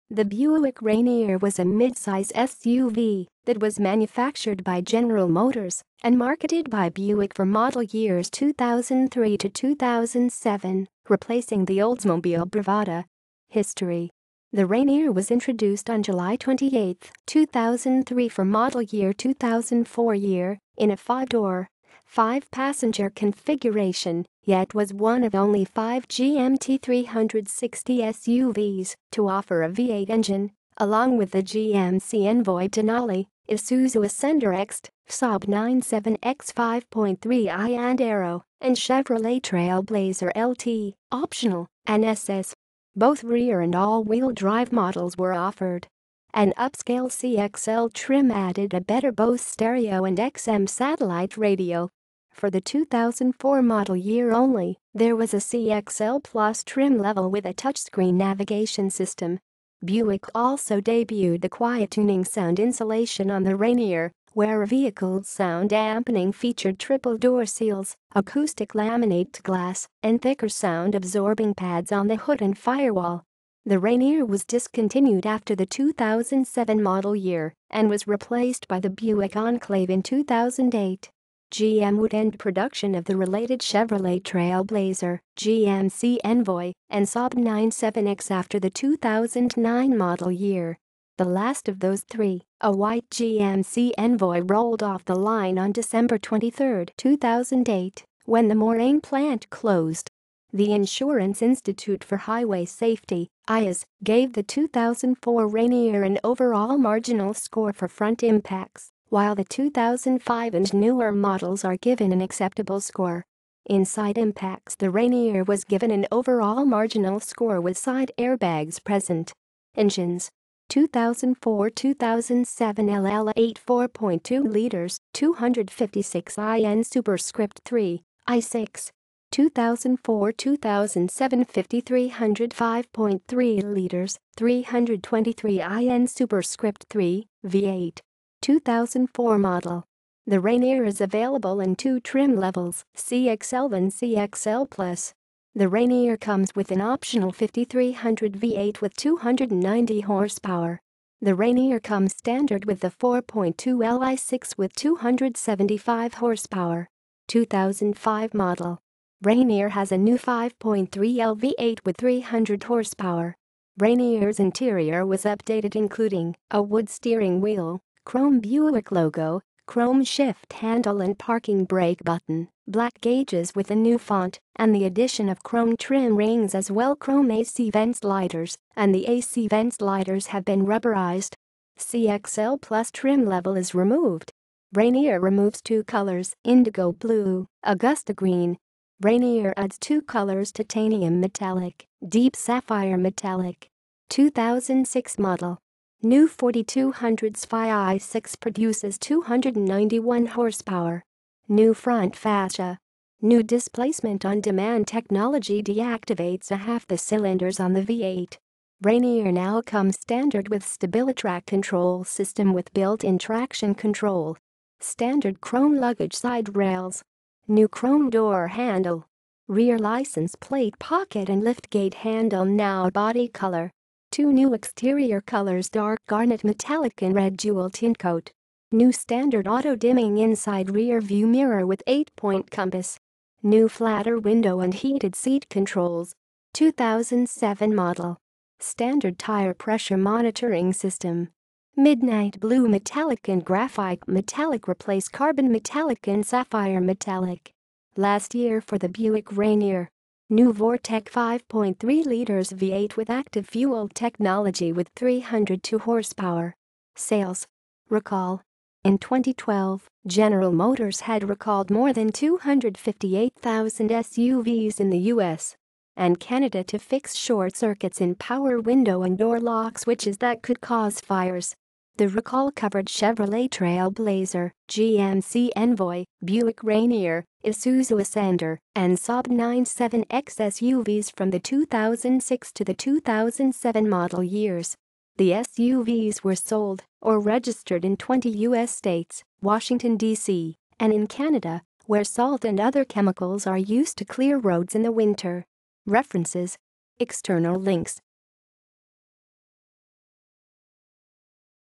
The Buick Rainier was a midsize SUV that was manufactured by General Motors and marketed by Buick for model years 2003 to 2007, replacing the Oldsmobile Bravada. History: the Rainier was introduced on July 28, 2003 for model year 2004 in a 5-door, 5-passenger configuration, yet was one of only 5 GM T360 SUVs to offer a V8 engine, along with the GMC Envoy Denali, Isuzu Ascender XT, Saab 97X 5.3i and Aero, and Chevrolet Trailblazer LT, optional, and SS. Both rear and all-wheel drive models were offered. An upscale CXL trim added a better Bose stereo and XM satellite radio. For the 2004 model year only, there was a CXL Plus trim level with a touchscreen navigation system. Buick also debuted the quiet tuning sound insulation on the Rainier, where a vehicle's sound dampening featured triple door seals, acoustic laminate glass, and thicker sound-absorbing pads on the hood and firewall. The Rainier was discontinued after the 2007 model year and was replaced by the Buick Enclave in 2008. GM would end production of the related Chevrolet Trailblazer, GMC Envoy, and Saab 97X after the 2009 model year. The last of those three, a white GMC Envoy, rolled off the line on December 23, 2008, when the Moraine plant closed. The Insurance Institute for Highway Safety, IAS, gave the 2004 Rainier an overall marginal score for front impacts, while the 2005 and newer models are given an acceptable score. In side impacts, the Rainier was given an overall marginal score with side airbags present. Engines: 2004-2007 LL8 4.2 liters, 256 IN superscript 3, I6. 2004-2007 5300 5.3 liters, 323 IN superscript 3, V8. 2004 model. The Rainier is available in 2 trim levels, CXL and CXL Plus. The Rainier comes with an optional 5300 V8 with 290 horsepower. The Rainier comes standard with the 4.2 Li6 with 275 horsepower. 2005 model. Rainier has a new 5.3 L V8 with 300 horsepower. Rainier's interior was updated, including a wood steering wheel, chrome Buick logo, chrome shift handle and parking brake button, black gauges with a new font, and the addition of chrome trim rings, as well chrome AC vent sliders, and the AC vent sliders have been rubberized. CXL Plus trim level is removed. Rainier removes 2 colors, indigo blue, Augusta green. Rainier adds 2 colors, titanium metallic, deep sapphire metallic. 2006 model. New 4200 SPI i6 produces 291 horsepower. New front fascia. New displacement on demand technology deactivates half the cylinders on the V8. Rainier now comes standard with StabiliTrak control system with built-in traction control. Standard chrome luggage side rails. New chrome door handle. Rear license plate pocket and liftgate handle now body color. 2 new exterior colors, dark garnet metallic and red dual tint coat. New standard auto-dimming inside rear view mirror with 8-point compass. New flatter window and heated seat controls. 2007 model. Standard tire pressure monitoring system. Midnight blue metallic and graphite metallic replace carbon metallic and sapphire metallic. Last year for the Buick Rainier. New Vortec 5.3 liters V8 with active fuel technology with 302 horsepower. Sales. Recall. In 2012, General Motors had recalled more than 258,000 SUVs in the US and Canada to fix short circuits in power window and door lock switches that could cause fires. The recall covered Chevrolet Trailblazer, GMC Envoy, Buick Rainier, Isuzu Ascender, and Saab 97X SUVs from the 2006 to the 2007 model years. The SUVs were sold or registered in 20 U.S. states, Washington, D.C., and in Canada, where salt and other chemicals are used to clear roads in the winter. References. External links.